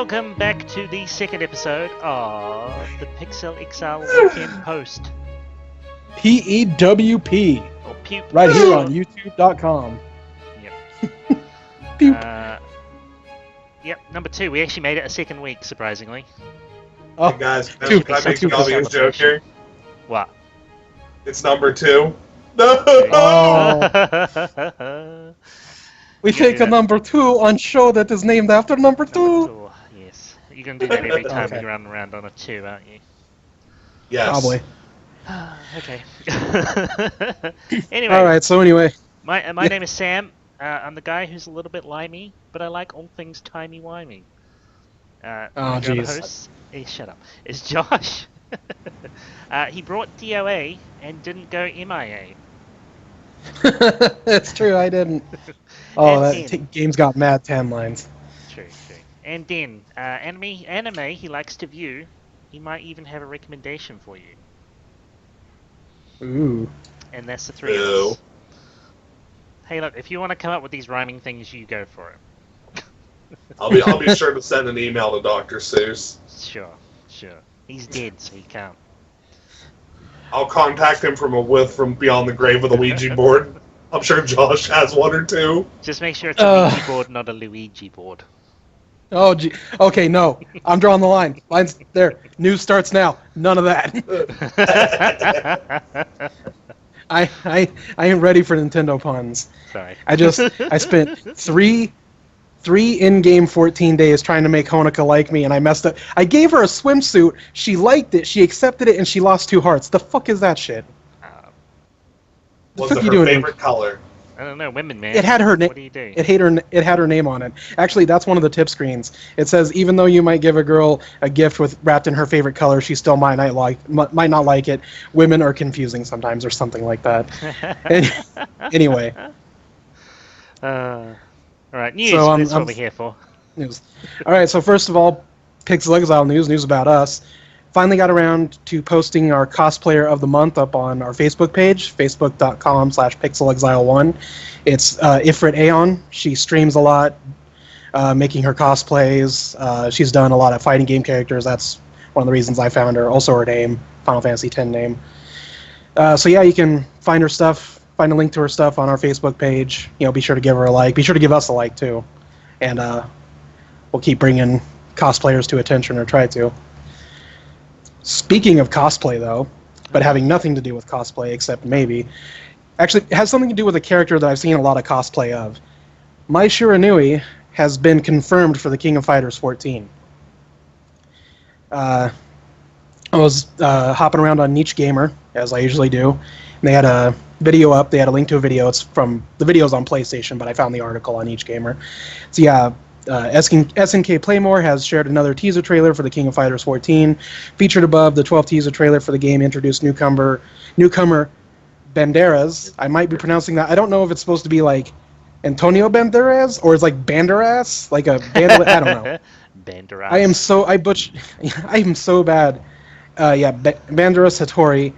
welcome back to the second episode of the PixelExile Weekend Post. P.E.W.P. Or P.E.W.P. Right here on YouTube.com. Yep. Yep, number 2. We actually made it a second week, surprisingly. Oh, hey guys, can I make an obvious joke here? What? It's number 2. No! Oh. We take a number 2 on show that is named after number 2. Yes. You're going to do that every time you run around on a 2, aren't you? Yes. Probably. Okay. Anyway. Alright, so anyway. My name is Sam. I'm the guy who's a little bit limey, but I like all things timey-wimey. Oh, jeez. Shut up. It's Josh. He brought DOA and didn't go MIA. That's true, I didn't. Oh, that game's got mad timelines. True. And then, anime he likes to view. He might even have a recommendation for you. Ooh. And that's the 3 of us. Hey, look, if you want to come up with these rhyming things, you go for it. I'll be sure to send an email to Dr. Seuss. Sure. He's dead, so he can't. I'll contact him from beyond the grave with a Ouija board. I'm sure Josh has one or two. Just make sure it's a Ouija board, not a Luigi board. Oh, gee. Okay, no. I'm drawing the line. Line's there. News starts now. None of that. I ain't ready for Nintendo puns. Sorry. I spent three in-game 14 days trying to make Honoka like me, and I messed up. I gave her a swimsuit, she liked it, she accepted it, and she lost 2 hearts. The fuck is that shit? What's her favorite color? I don't know, women, man. It had her name. What do you do? It had her name on it. Actually, that's one of the tip screens. It says even though you might give a girl a gift wrapped in her favorite color, she still might not like it. Women are confusing sometimes, or something like that. Anyway. All right, news. So, that's what we're here for. News. All right. So first of all, PixelExile news about us. Finally got around to posting our cosplayer of the month up on our Facebook page, facebook.com/pixelexile1. It's Ifrit Aeon. She streams a lot, making her cosplays. She's done a lot of fighting game characters. That's one of the reasons I found her. Also her name, Final Fantasy X name. So yeah, you can find her stuff, find a link to her stuff on our Facebook page. You know, be sure to give her a like. Be sure to give us a like too. And we'll keep bringing cosplayers to attention, or try to. Speaking of cosplay, though, but having nothing to do with cosplay, except maybe, actually, it has something to do with a character that I've seen a lot of cosplay of. Mai Shiranui has been confirmed for the King of Fighters XIV. I was hopping around on Niche Gamer, as I usually do, and they had a video up. They had a link to a video. It's from the video's on PlayStation, but I found the article on Niche Gamer. So yeah. SNK Playmore has shared another teaser trailer for the King of Fighters XIV. Featured above, the 12th teaser trailer for the game introduced newcomer Banderas. I might be pronouncing that. I don't know if it's supposed to be like Antonio Banderas or it's like Banderas, like a bandit. I don't know. Banderas. I am so bad. Banderas Hattori.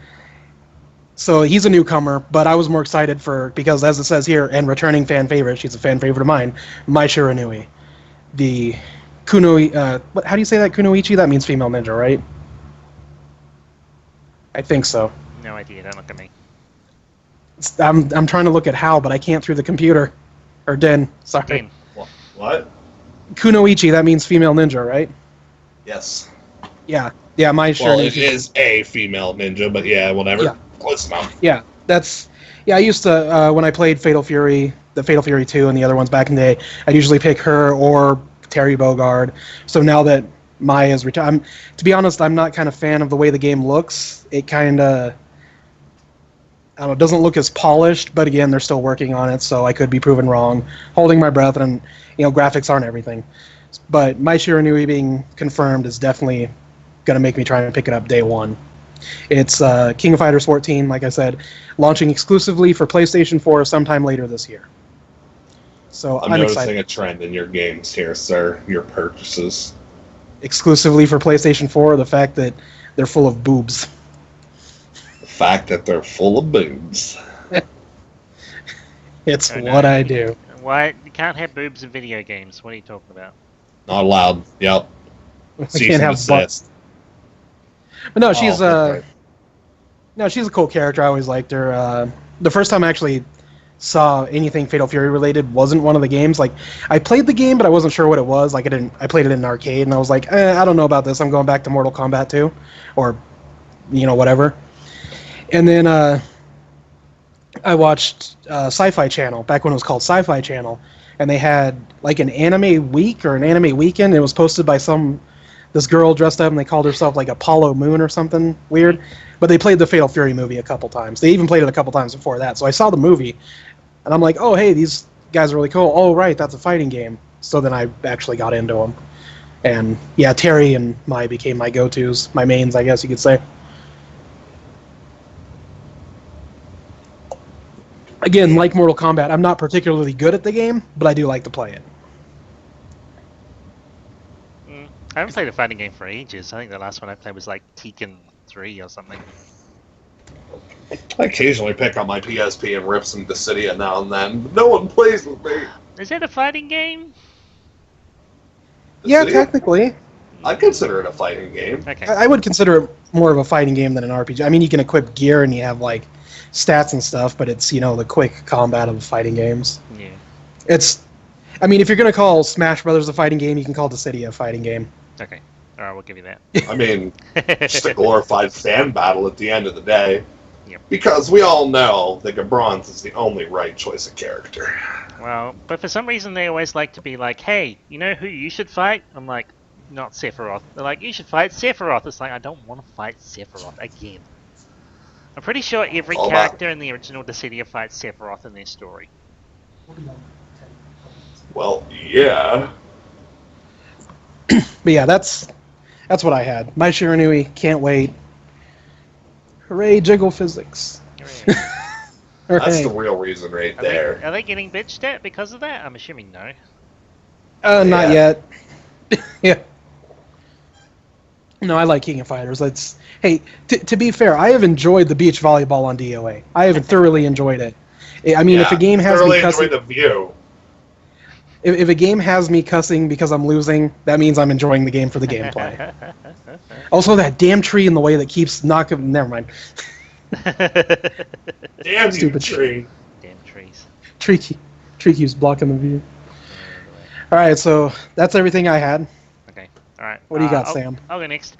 So he's a newcomer, but I was more excited because as it says here, and returning fan favorite, she's a fan favorite of mine, Mai Shiranui. The Kunoi, how do you say that? Kunoichi? That means female ninja, right? I think so. No idea. Don't look at me. I'm trying to look at how, but I can't through the computer. Or Den. Sorry. Den. What? Kunoichi. That means female ninja, right? Yes. Yeah. Mai Shiranui. Well, it is a female ninja, but yeah, whatever. Yeah. Close enough. Yeah. I used to, when I played Fatal Fury 2 and the other ones back in the day, I'd usually pick her or Terry Bogard. So now that Mai is retired, to be honest, I'm not kind of a fan of the way the game looks. It kind of, I don't know, doesn't look as polished, but again, they're still working on it, so I could be proven wrong. Holding my breath, and graphics aren't everything. But Mai Shiranui being confirmed is definitely going to make me try and pick it up day one. It's King of Fighters XIV, like I said, launching exclusively for PlayStation 4 sometime later this year. So I'm noticing excited. A trend in your games here, sir. Your purchases. Exclusively for PlayStation 4, the fact that they're full of boobs. The fact that they're full of boobs. It's what I do. Why? You can't have boobs in video games. What are you talking about? Not allowed. Yep. We Cease can't and have butt. desist. But no, she's Oh, that's right. no, she's a cool character. I always liked her. The first time I actually saw anything Fatal Fury related wasn't one of the games. Like, I played the game, but I wasn't sure what it was. Like, I played it in an arcade, and I was like, I don't know about this. I'm going back to Mortal Kombat 2, or whatever. And then I watched Sci-Fi Channel back when it was called Sci-Fi Channel, and they had like an anime week or an anime weekend. It was posted by this girl dressed up, and they called herself like Apollo Moon or something weird. But they played the Fatal Fury movie a couple times. They even played it a couple times before that. So I saw the movie, and I'm like, oh, hey, these guys are really cool. Oh, right, that's a fighting game. So then I actually got into them. And yeah, Terry and Mai became my go-tos, my mains, I guess you could say. Again, like Mortal Kombat, I'm not particularly good at the game, but I do like to play it. I haven't played a fighting game for ages. I think the last one I played was like Tekken 3 or something. I occasionally pick up my PSP and rip some Dissidia now and then, but no one plays with me. Is that a fighting game? Yeah, Dissidia? technically. I consider it a fighting game. Okay. I would consider it more of a fighting game than an RPG. I mean, you can equip gear and you have like stats and stuff, but it's, the quick combat of fighting games. Yeah. I mean, if you're going to call Smash Brothers a fighting game, you can call Dissidia a fighting game. Okay. Alright, we'll give you that. I mean, just a glorified fan battle at the end of the day. Yep. Because we all know that Gabronz is the only right choice of character. Well, but for some reason they always like to be like, hey, you know who you should fight? I'm like, not Sephiroth. They're like, you should fight Sephiroth. It's like, I don't want to fight Sephiroth again. I'm pretty sure every All character in the original Dissidia fights Sephiroth in their story. Well, yeah. But yeah, that's what I had. My Shiranui, can't wait. Hooray, jiggle physics. Hooray. That's Hooray. the real reason right there. Are they getting bitched at because of that? I'm assuming no. Not Yeah. yet. Yeah. No, I like King of Fighters. Hey, to be fair, I have enjoyed the beach volleyball on DOA. I have thoroughly enjoyed it. I mean, if a game has me thoroughly cussing, enjoy the view. if a game has me cussing because I'm losing, that means I'm enjoying the game for the gameplay. Also, that damn tree in the way that keeps knocking. Never mind. Damn Stupid you, tree. Damn trees. Tree keeps blocking the view. All right, so that's everything I had. Okay. Alright. What do you got, Sam? I'll go next.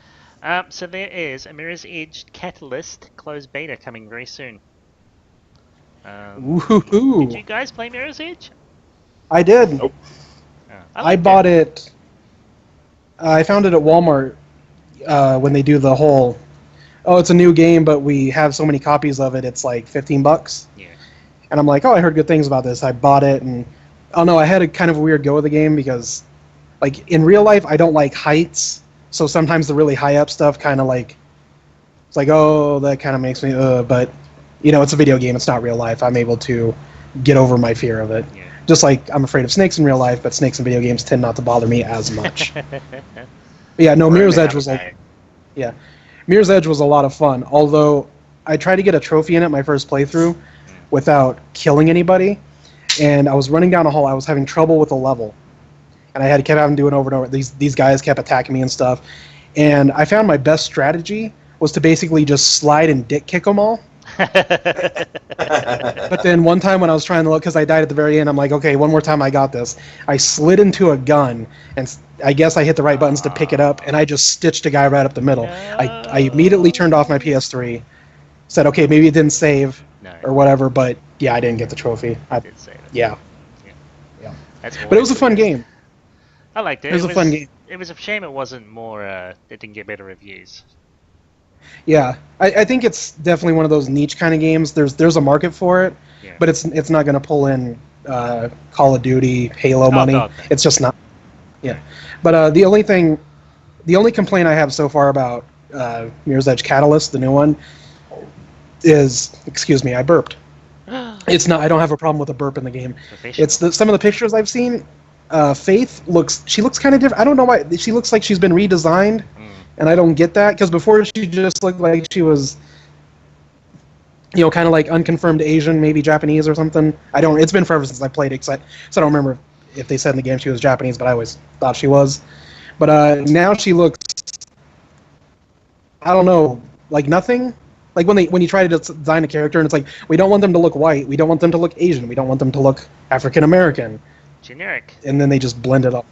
So there is a Mirror's Edge Catalyst closed beta coming very soon. Woohoo! Did you guys play Mirror's Edge? I did. Nope. Oh, I bought it. I found it at Walmart when they do the whole. Oh, it's a new game, but we have so many copies of it. It's like $15. Yeah. And I'm like, oh, I heard good things about this. I bought it, and oh no, I had a kind of a weird go of the game because, like, in real life, I don't like heights. So sometimes the really high up stuff kind of like, it's like, oh, that kind of makes me, but, it's a video game. It's not real life. I'm able to get over my fear of it. Yeah. Just like I'm afraid of snakes in real life, but snakes in video games tend not to bother me as much. But yeah, no, Mirror's Edge was like, yeah, Mirror's Edge was a lot of fun. Although I tried to get a trophy in it my first playthrough without killing anybody, and I was running down a hole. I was having trouble with a level, and I kept having to do it over and over. These guys kept attacking me and stuff, and I found my best strategy was to basically just slide and dick kick them all. But then one time when I was trying to look, because I died at the very end, I'm like, okay, one more time, I got this. I slid into a gun, and I guess I hit the right buttons to pick it up, and I just stitched a guy right up the middle. I immediately turned off my PS3, said, okay, maybe it didn't save or whatever, but yeah, I didn't get the trophy. I did save it. Yeah. That's But it was a fun game. I liked it. It was a fun game. It was a shame it wasn't more. It didn't get better reviews. Yeah, I think it's definitely one of those niche kind of games. There's a market for it, Yeah. but it's not going to pull in Call of Duty, Halo money. God, no. It's just not. Yeah, but the only complaint I have so far about Mirror's Edge Catalyst, the new one, is, excuse me, I burped. It's not. I don't have a problem with a burp in the game. It's some of the pictures I've seen. Faith looks kind of different. I don't know why she looks like she's been redesigned. And I don't get that, because before she just looked like she was, kind of like unconfirmed Asian, maybe Japanese or something. It's been forever since I played it, so I don't remember if they said in the game she was Japanese, but I always thought she was. But now she looks, I don't know, like nothing. Like when you try to design a character and it's like, we don't want them to look white, we don't want them to look Asian, we don't want them to look African American. Generic. And then they just blend it up.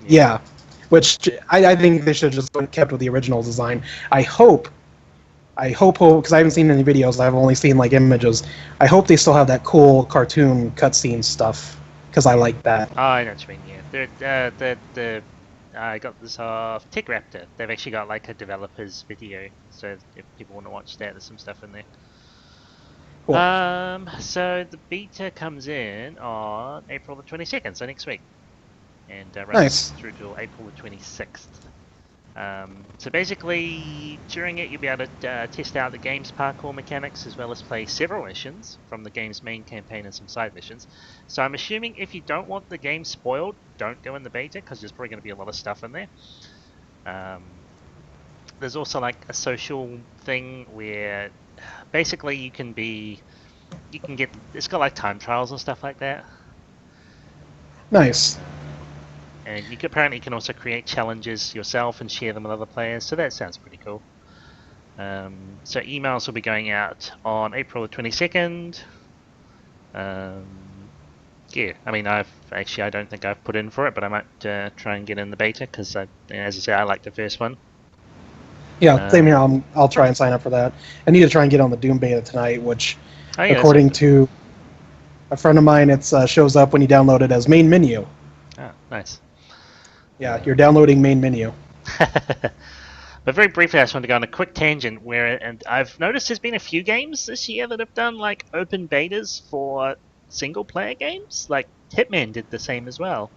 Yeah. Which I think they should have just kept with the original design. I hope, because I haven't seen any videos, I've only seen like images. I hope they still have that cool cartoon cutscene stuff, because I like that. Oh, I know what you mean, yeah. I got this off Tech Raptor. They've actually got like a developer's video, so if people want to watch that, there's some stuff in there. Cool. So the beta comes in on April the 22nd, so next week, and runs Nice. through till April the 26th. So basically, during it, you'll be able to test out the game's parkour mechanics, as well as play several missions from the game's main campaign and some side missions. So I'm assuming if you don't want the game spoiled, don't go in the beta, because there's probably going to be a lot of stuff in there. There's also like a social thing where basically you can get, it's got like time trials and stuff like that. Nice. And you apparently can also create challenges yourself and share them with other players, so that sounds pretty cool. So emails will be going out on April the 22nd. Yeah, I mean, I don't think I've put in for it, but I might try and get in the beta, because as I say, I like the first one. Yeah, same here. I'll try and sign up for that. I need to try and get on the Doom beta tonight, which, according to a friend of mine, it shows up when you download it as main menu. Oh, nice. Yeah, you're downloading main menu. But very briefly, I just want to go on a quick tangent and I've noticed there's been a few games this year that have done like open betas for single-player games. Like Hitman did the same as well.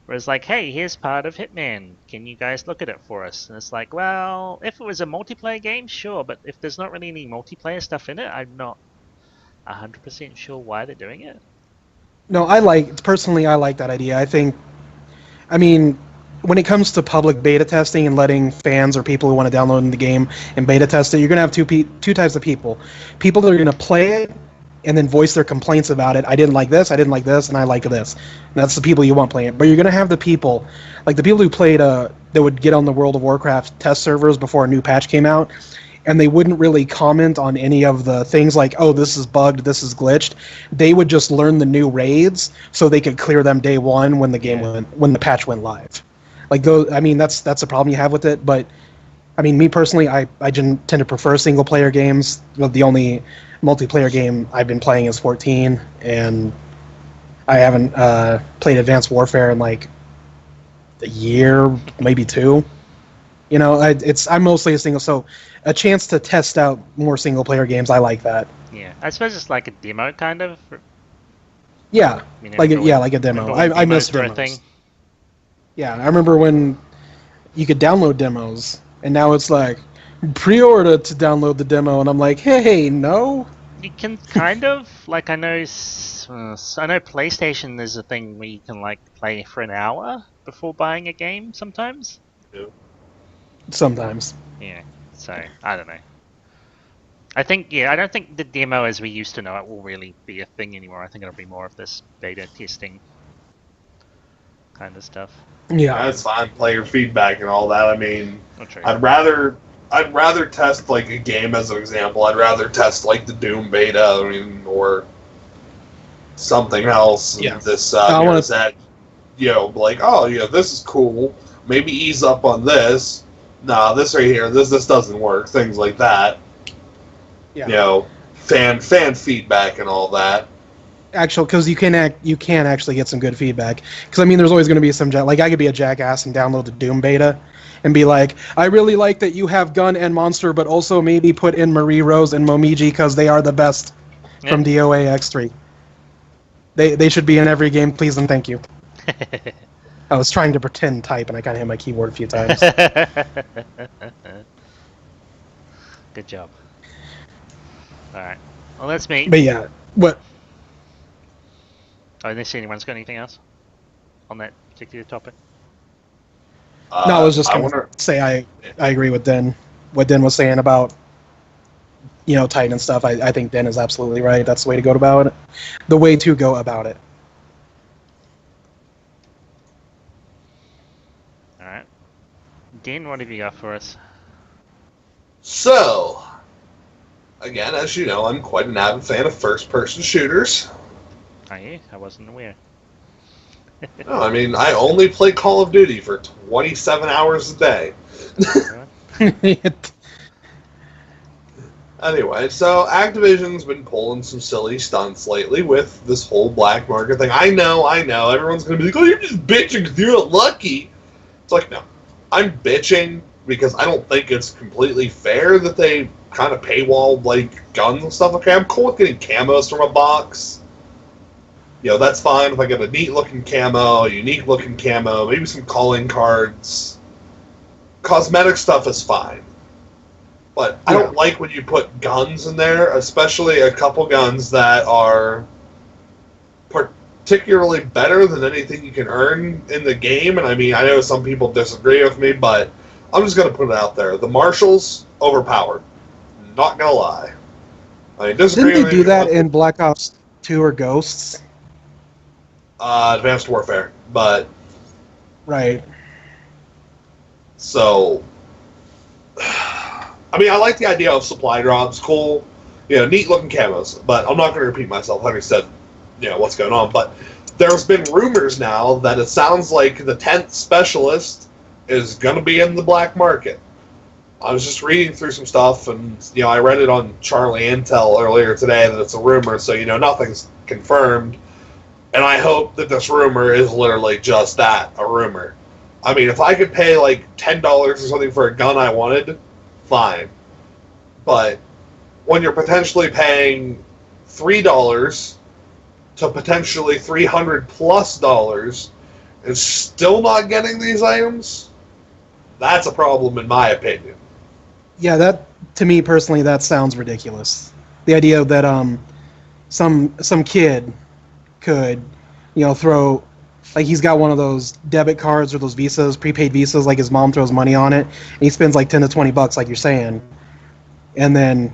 Whereas like, hey, here's part of Hitman. Can you guys look at it for us? And it's like, well, if it was a multiplayer game, sure. But if there's not really any multiplayer stuff in it, I'm not 100% sure why they're doing it. No, personally, I like that idea. I mean, when it comes to public beta testing and letting fans or people who want to download the game and beta test it, you're going to have two types of people. People that are going to play it and then voice their complaints about it. I didn't like this, and I like this. And that's the people you want playing it. But you're going to have the people, like the people who played, that would get on the World of Warcraft test servers before a new patch came out, and they wouldn't really comment on any of the things like, oh, this is bugged, this is glitched. They would just learn the new raids so they could clear them day one when the patch went live. Like those, I mean, that's a problem you have with it. But I mean, me personally, I tend to prefer single player games. The only multiplayer game I've been playing is 14, and I haven't played Advanced Warfare in like a year, maybe two. You know, I'm mostly a single, so a chance to test out more single player games, I like that. Yeah, I suppose it's like a demo kind of. Yeah, You know, like a demo. I miss demos. Thing. Yeah, I remember when you could download demos, and now it's like pre-order to download the demo, and I'm like, hey, no. You can kind of like I know PlayStation. There's a thing where you can like play for an hour before buying a game sometimes. Yeah. Sometimes. Yeah, so I don't know. I don't think the demo as we used to know it will really be a thing anymore. I think it'll be more of this beta testing kind of stuff. Yeah, That's fine. Player feedback and all that. I mean, Okay. I'd rather test like a game as an example. I'd rather test like the Doom beta, or something else. Yeah. This that, like, oh yeah, this is cool. Maybe ease up on this. Nah, this right here, this doesn't work. Things like that. yeah. Fan feedback and all that. Actual, because you can actually get some good feedback. Because I mean, there's always going to be some like I could be a jackass and download the Doom beta, and be like, I really like that you have Gun and Monster, but also maybe put in Marie Rose and Momiji because they are the best from DOA X3. They should be in every game, please and thank you. I was trying to pretend type, and I kind of hit my keyboard a few times. Good job. All right. Well, that's me. But yeah, what? Oh, unless anyone's got anything else on that particular topic. No, I was just going to say I agree with Den. What Den was saying about Titan and stuff. I think Den is absolutely right. That's the way to go about it. The way to go about it. Den, what have you got for us? So, again, as you know, I'm quite an avid fan of first-person shooters. Are you? I wasn't aware. No, I mean, I only play Call of Duty for 27 hours a day. Anyway, so Activision's been pulling some silly stunts lately with this whole black market thing. I know. Everyone's going to be like, oh, you're just bitching because you're not lucky. It's like, no. I'm bitching because I don't think it's completely fair that they kind of paywall like guns and stuff. Okay, I'm cool with getting camos from a box. You know, that's fine if I get a neat-looking camo, a unique-looking camo, maybe some calling cards. Cosmetic stuff is fine. But I don't like when you put guns in there, especially a couple guns that are particularly better than anything you can earn in the game. And I mean, I know some people disagree with me, but I'm just going to put it out there. The Marshals, overpowered. Not going to lie. I mean, disagree Didn't with they me do that in Black Ops 2 or Ghosts? Advanced Warfare, but... Right. So... I mean, I like the idea of supply drops, cool, you know, neat-looking camos, but I'm not going to repeat myself, having said, you know, what's going on, but there's been rumors now that it sounds like the 10th Specialist is going to be in the black market. I was just reading through some stuff, and, you know, I read it on Charlie Intel earlier today that it's a rumor, so, you know, nothing's confirmed. And I hope that this rumor is literally just that, a rumor. I mean, if I could pay like $10 or something for a gun I wanted, fine. But when you're potentially paying $3 to potentially $300+ and still not getting these items, that's a problem in my opinion. Yeah, that, to me personally, that sounds ridiculous. The idea that some kid could, you know, throw, like, he's got one of those debit cards or those visas, prepaid visas, like his mom throws money on it, and he spends like $10 to $20, like you're saying, and then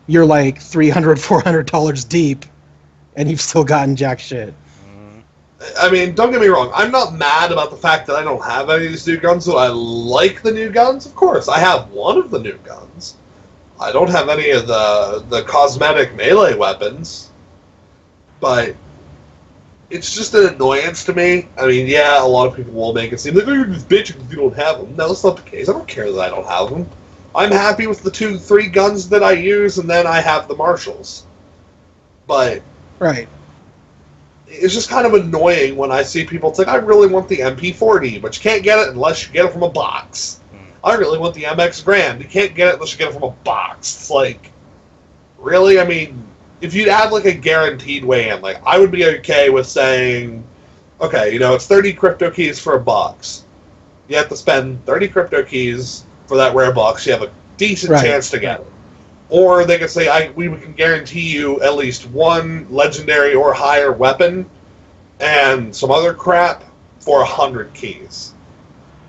you're like $300, $400 deep, and you've still gotten jack shit. I mean, don't get me wrong, I'm not mad about the fact that I don't have any of these new guns, so I like the new guns, of course. I have one of the new guns. I don't have any of the cosmetic melee weapons, but it's just an annoyance to me. I mean, yeah, a lot of people will make it seem like, oh, you're just bitching if you don't have them. No, that's not the case. I don't care that I don't have them. I'm happy with the 2-3 guns that I use, and then I have the Marshals. But Right. it's just kind of annoying when I see people, it's like, I really want the MP40, but you can't get it unless you get it from a box. I really want the MX Grand. You can't get it unless you get it from a box. It's like, really? I mean, if you'd add like a guaranteed way in, like, I would be okay with saying, okay, you know, it's 30 crypto keys for a box. You have to spend 30 crypto keys for that rare box. You have a decent chance to get it. Or they could say, we can guarantee you at least one legendary or higher weapon and some other crap for 100 keys.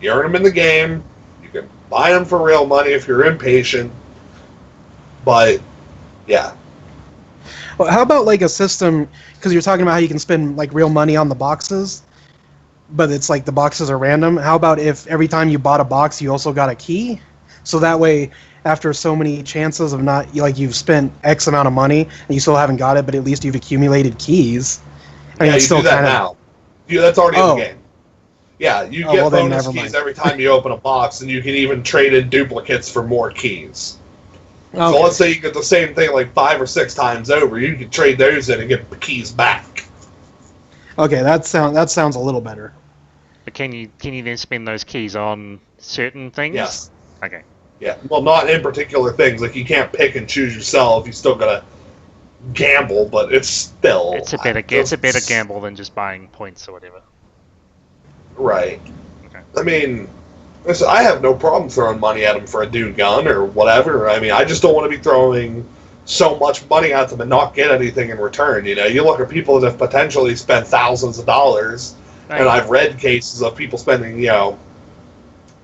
You earn them in the game. You can buy them for real money if you're impatient. But, yeah. Well, how about like a system, because you're talking about how you can spend like real money on the boxes, but it's like the boxes are random. How about if every time you bought a box, you also got a key? So that way, after so many chances of not, like, you've spent X amount of money and you still haven't got it, but at least you've accumulated keys. I mean, Yeah, it's you still do that kind of, now. That's already in the game. Yeah, you get well, then bonus never keys mind. every time you open a box, and you can even trade in duplicates for more keys. Okay. So let's say you get the same thing like 5 or 6 times over, you can trade those in and get the keys back. Okay, that sounds a little better. But can you then spend those keys on certain things? Yes. Okay. Yeah. Well, not in particular things. Like, you can't pick and choose yourself. You still gotta gamble, but it's still... It's a better gamble than just buying points or whatever. Right. Okay. I mean, listen, I have no problem throwing money at them for a new gun or whatever. I mean, I just don't want to be throwing so much money at them and not get anything in return. You know, you look at people that have potentially spent thousands of dollars, and I've read cases of people spending, you know,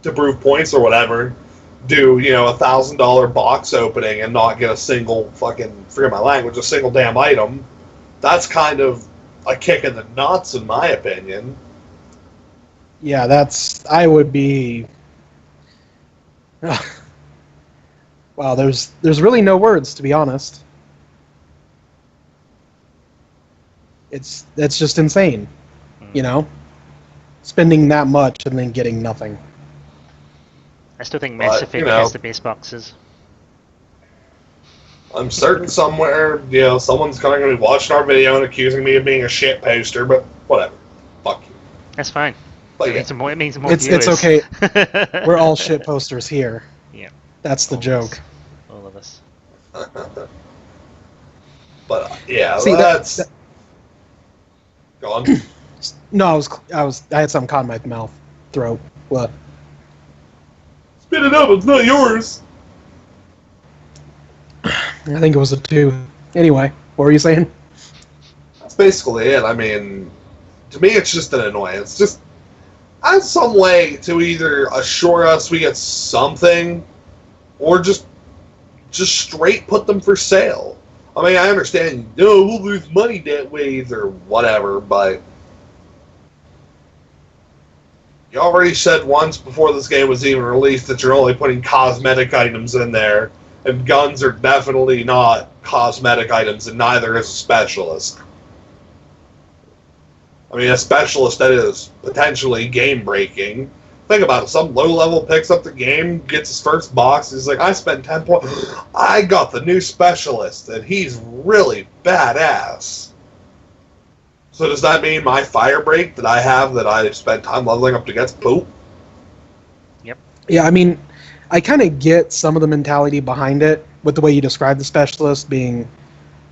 to prove points or whatever, do, you know, $1,000 box opening and not get a single fucking, forget my language, a single damn item. That's kind of a kick in the nuts, in my opinion. Yeah, I would be Wow, there's really no words, to be honest. It's just insane, you know, spending that much and then getting nothing. I still think Mass Effect has the best boxes. I'm certain somewhere, someone's going to be watching our video and accusing me of being a shit poster, but whatever. Fuck you. That's fine. But It means more It's viewers. okay. We're all shit posters here. Yeah. That's the joke. All of us. But yeah, See, that's. Go on. No, I had something caught in my mouth, throat. What? Spit it up. It's not yours. I think it was a 2. Anyway, what were you saying? That's basically it. I mean, to me, it's just an annoyance. Just add some way to either assure us we get something, or just straight put them for sale. I mean, I understand, we'll lose money that ways or whatever, but you already said once before this game was even released that you're only putting cosmetic items in there, and guns are definitely not cosmetic items, and neither is a specialist. I mean, a specialist that is potentially game-breaking. Think about it. Some low-level picks up the game, gets his first box, he's like, I spent 10 points. I got the new specialist, and he's really badass. So does that mean my fire break that I have that I spent time leveling up to gets poop? Yep. Yeah, I mean, I kind of get some of the mentality behind it with the way you described the specialist being,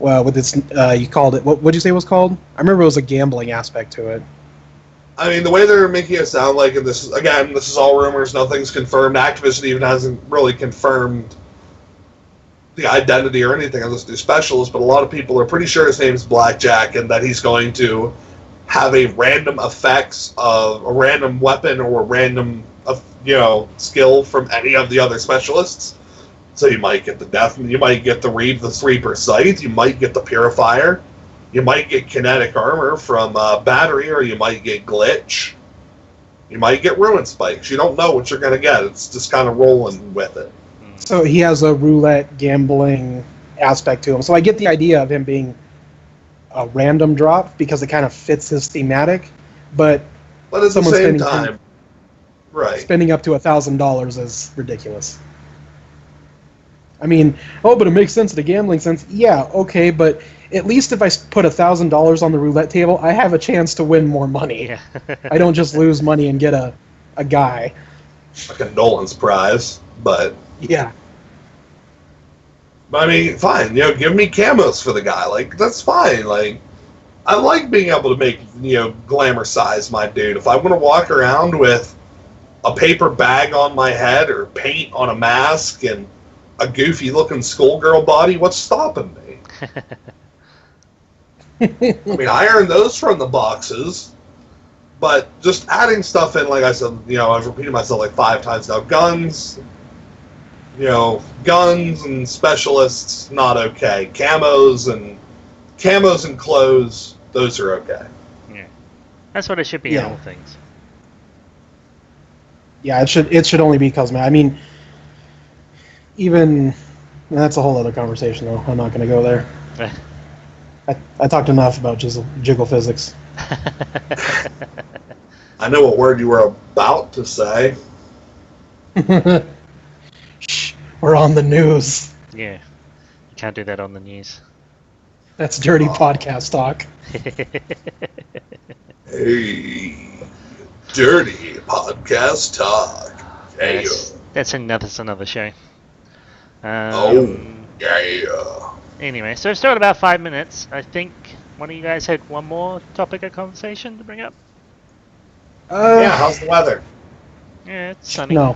well, with its, you called it, what would you say it was called? I remember it was a gambling aspect to it. I mean, the way they're making it sound like, and this is all rumors, nothing's confirmed. Activision even hasn't really confirmed the identity or anything of this new specialist, but a lot of people are pretty sure his name's Blackjack and that he's going to have a random effects of a random weapon or a random, skill from any of the other specialists. So you might get the death, you might get the Reaper Sight, you might get the Purifier, you might get kinetic armor from Battery, or you might get Glitch. You might get Ruin Spikes. You don't know what you're going to get. It's just kind of rolling with it. So he has a roulette gambling aspect to him. So I get the idea of him being a random drop because it kind of fits his thematic. But at the same time, right. Spending up to $1,000 is ridiculous. I mean, but it makes sense in a gambling sense. Yeah, okay, but at least if I put $1,000 on the roulette table, I have a chance to win more money. Yeah. I don't just lose money and get a guy. Like a Nolan's prize, but... Yeah. I mean, fine, give me camos for the guy. Like, that's fine. Like, I like being able to make, glamour size my dude. If I want to walk around with a paper bag on my head or paint on a mask and a goofy-looking schoolgirl body, what's stopping me? I mean, I earned those from the boxes, but just adding stuff in, like I said, I've repeated myself like 5 times now. Guns and specialists, not okay. Camos and clothes, those are okay. Yeah. That's what it should be in all things. Yeah, it should only be cosmetic. I mean, even that's a whole other conversation, though. I'm not going to go there. I talked enough about jiggle physics. I know what word you were about to say. Shh, we're on the news. Yeah. You can't do that on the news. That's dirty podcast talk. Hey, dirty podcast talk. Hey, that's another show. Yeah. Anyway, so it's still about 5 minutes. I think one of you guys had one more topic of conversation to bring up. Yeah, how's the weather? Yeah, it's sunny. No.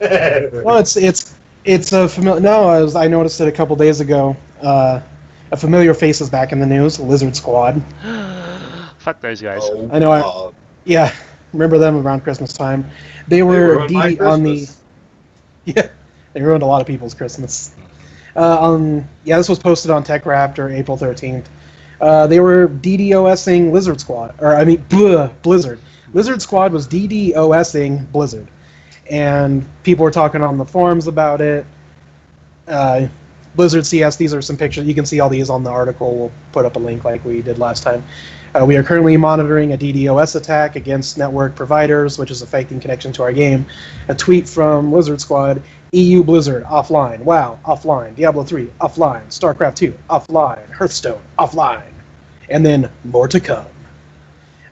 Well, it's a familiar. No, I noticed it a couple days ago. A familiar face is back in the news. Lizard Squad. Fuck those guys. Oh, I know. Yeah, remember them around Christmas time. They were DD on the. Yeah, they ruined a lot of people's Christmas. This was posted on TechRaptor April 13th. They were DDoSing Lizard Squad, Blizzard. Lizard Squad was DDoSing Blizzard, and people were talking on the forums about it. Blizzard CS, these are some pictures. You can see all these on the article. We'll put up a link like we did last time. We are currently monitoring a DDoS attack against network providers, which is affecting connection to our game. A tweet from Blizzard Squad, EU Blizzard, offline. WoW, offline. Diablo 3, offline. StarCraft 2, offline. Hearthstone, offline. And then more to come.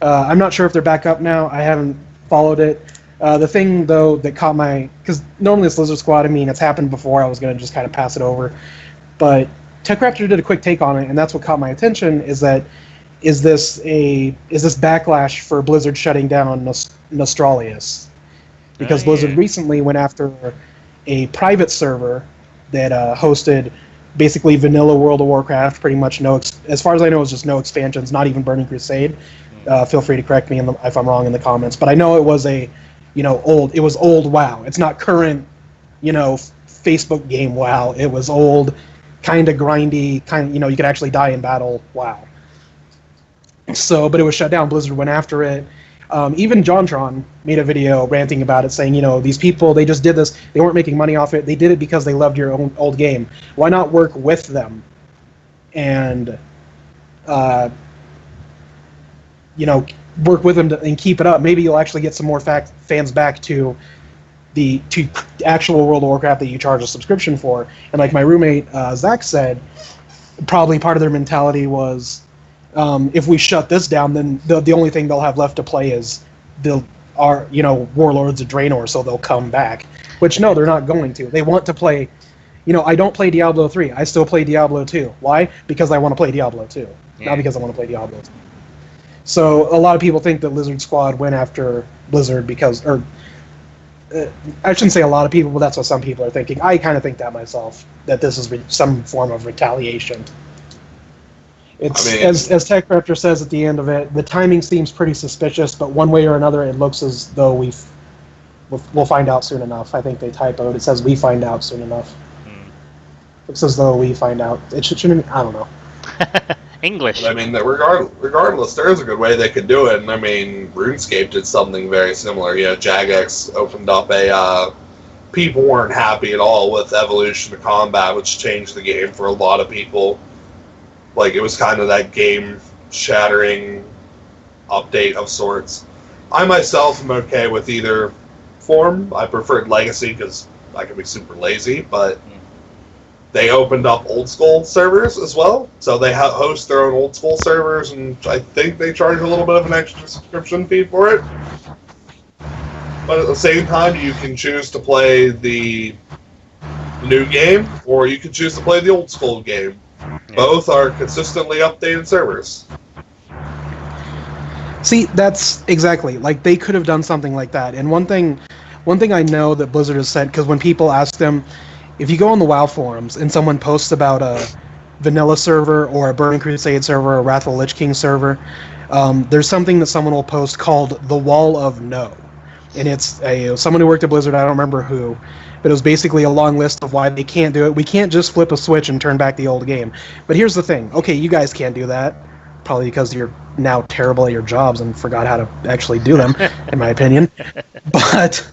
I'm not sure if they're back up now. I haven't followed it. The thing, though, that caught my... Because normally it's Blizzard Squad. I mean, it's happened before. I was going to just kind of pass it over. But TechRaptor did a quick take on it, and that's what caught my attention, is that is this backlash for Blizzard shutting down Nostralius? Because Blizzard recently went after a private server that hosted basically vanilla World of Warcraft, pretty much as far as I know, it was just no expansions, not even Burning Crusade. Feel free to correct me if I'm wrong in the comments, but I know it was old WoW. It's not current, Facebook game WoW. It was old, kind of grindy, you could actually die in battle WoW. So, but it was shut down. Blizzard went after it. Even JonTron made a video ranting about it, saying, these people, they just did this. They weren't making money off it. They did it because they loved your old game. Why not work with them and, work with them and keep it up? Maybe you'll actually get some more fans back to actual World of Warcraft that you charge a subscription for. And like my roommate Zach said, probably part of their mentality was, if we shut this down, then the only thing they'll have left to play is Warlords of Draenor, so they'll come back. Which, no, they're not going to. They want to play... I don't play Diablo 3. I still play Diablo 2. Why? Because I want to play Diablo 2. Yeah. Not because I want to play Diablo 2. So a lot of people think that Lizard Squad went after Blizzard because... I shouldn't say a lot of people, but that's what some people are thinking. I kind of think that myself, that this is some form of retaliation. It's as TechRaptor says at the end of it, the timing seems pretty suspicious, but one way or another, it looks as though we'll find out soon enough. I think they typoed. It says we find out soon enough. Looks as though we find out. It shouldn't. I don't know. English. But, regardless, there is a good way they could do it. And RuneScape did something very similar. Jagex opened up people weren't happy at all with Evolution to Combat, which changed the game for a lot of people. Like, it was kind of that game-shattering update of sorts. I myself am okay with either form. I preferred Legacy because I can be super lazy, but they opened up old-school servers as well. So they host their own old-school servers, and I think they charge a little bit of an extra subscription fee for it. But at the same time, you can choose to play the new game, or you can choose to play the old-school game. Both are consistently updated servers. See, that's exactly, like, they could have done something like that. And one thing I know that Blizzard has said, because when people ask them, if you go on the WoW forums and someone posts about a vanilla server or a Burning Crusade server or a Wrath of the Lich King server, there's something that someone will post called the Wall of No. And it's someone who worked at Blizzard, I don't remember who, but it was basically a long list of why they can't do it. We can't just flip a switch and turn back the old game. But here's the thing. Okay, you guys can't do that, probably because you're now terrible at your jobs and forgot how to actually do them, in my opinion. But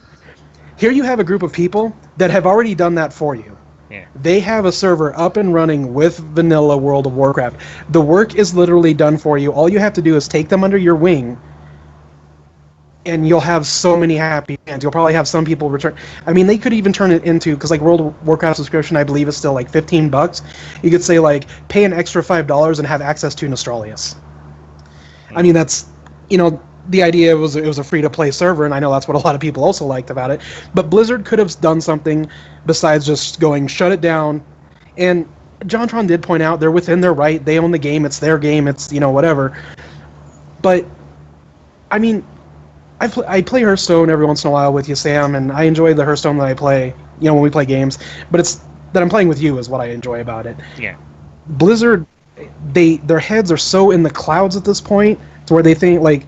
here you have a group of people that have already done that for you. Yeah. They have a server up and running with vanilla World of Warcraft. The work is literally done for you. All you have to do is take them under your wing, and you'll have so many happy fans. You'll probably have some people return. I mean, they could even turn it into, because like World of Warcraft subscription, I believe, is still like $15. You could say like pay an extra $5 and have access to Nostralius. I mean, that's, the idea was it was a free-to-play server, and I know that's what a lot of people also liked about it. But Blizzard could have done something besides just going shut it down. And JonTron did point out they're within their right. They own the game. It's their game. It's whatever. But I mean, I play Hearthstone every once in a while with you, Sam, and I enjoy the Hearthstone that I play, when we play games. But it's that I'm playing with you is what I enjoy about it. Yeah. Blizzard, their heads are so in the clouds at this point to where they think, like,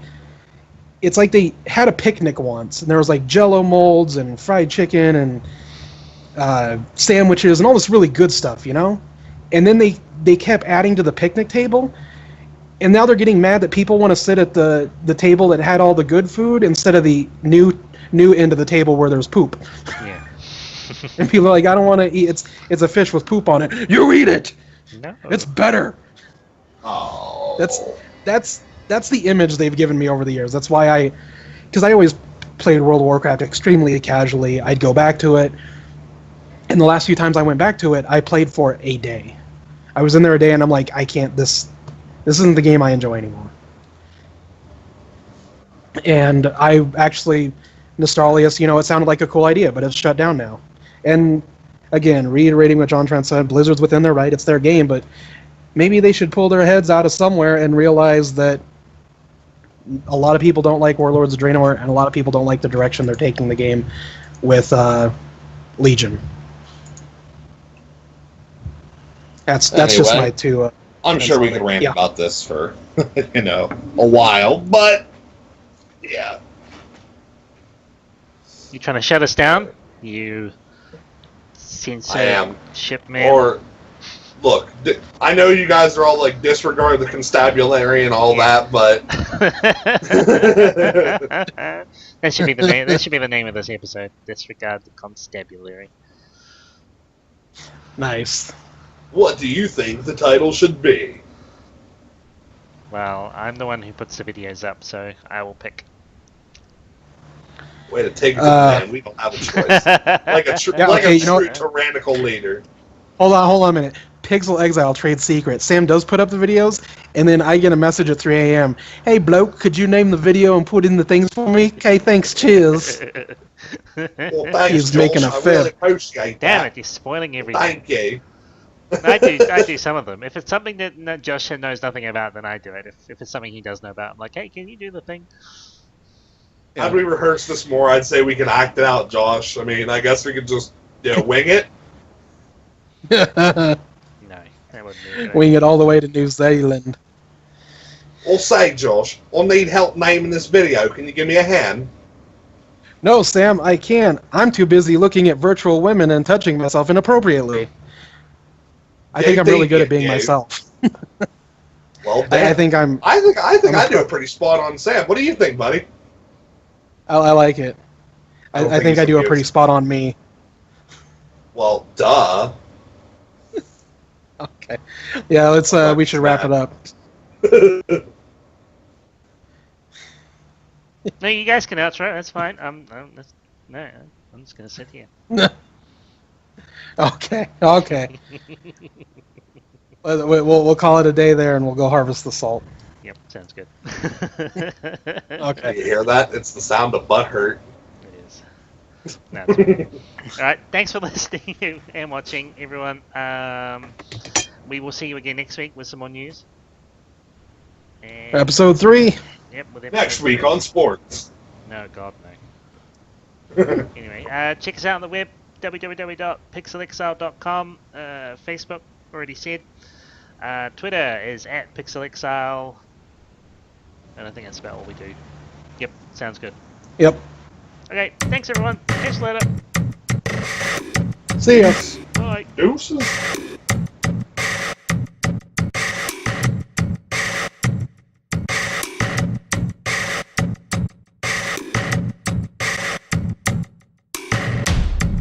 it's like they had a picnic once, and there was, like, Jell-O molds and fried chicken and sandwiches and all this really good stuff, And then they kept adding to the picnic table, and now they're getting mad that people want to sit at the table that had all the good food instead of the new new end of the table where there's poop. Yeah. And people are like, I don't want to eat. It's a fish with poop on it. You eat it. No. It's better. Oh. That's the image they've given me over the years. That's why because I always played World of Warcraft extremely casually. I'd go back to it, and the last few times I went back to it, I played for a day. I was in there a day, and I'm like, I can't. This isn't the game I enjoy anymore. And I actually, Nostalgius, it sounded like a cool idea, but it's shut down now. And again, reiterating what John Trent said, Blizzard's within their right, it's their game, but maybe they should pull their heads out of somewhere and realize that a lot of people don't like Warlords of Draenor, and a lot of people don't like the direction they're taking the game with Legion. That's just my two. I'm sure we could rant about this for a while, but yeah. You trying to shut us down? You censor I am. ship man. Or look, I know you guys are all like disregard the constabulary and all that, but that should be the name. That should be the name of this episode. Disregard the constabulary. Nice. What do you think the title should be? Well, I'm the one who puts the videos up, so I will pick. Way to take it to the man. We don't have a choice. Like a true tyrannical leader. Hold on a minute. PixelExile trade secret. Sam does put up the videos, and then I get a message at 3 a.m. Hey, bloke, could you name the video and put in the things for me? Okay, thanks, cheers. Well, thanks, He's Josh. making a I fib. really appreciate Damn that. it, you're spoiling everything. Thank you. I do some of them. If it's something that Josh knows nothing about, then I do it. If it's something he does know about, I'm like, hey, can you do the thing? Had we rehearsed this more, I'd say we could act it out, Josh. I mean, I guess we could just wing it. No, that wouldn't be good. Wing it all the way to New Zealand. Well, say, Josh, I'll need help naming this video. Can you give me a hand? No, Sam, I can't. I'm too busy looking at virtual women and touching myself inappropriately. I think I'm really good at being myself. Well, I think I'm. I think I do a pretty spot on Sam. What do you think, buddy? I like it. I think I do a pretty spot on me. Well, duh. Okay. Yeah, let's. We should wrap it up. No, you guys can outro. That's fine. I'm just gonna sit here. Okay. We'll call it a day there, and we'll go harvest the salt. Yep, sounds good. Okay. You hear that? It's the sound of butt hurt. It is. No, it's fine. All right, thanks for listening and watching, everyone. We will see you again next week with some more news. And, Episode 3. Yep. With Next week on sports. No, God, no. Anyway, check us out on the web, www.pixelexile.com. Facebook, already said. Twitter is at PixelExile. And I think that's about all we do. Yep, sounds good. Yep. Okay, thanks everyone. Catch you later. See ya. Bye. Deuces.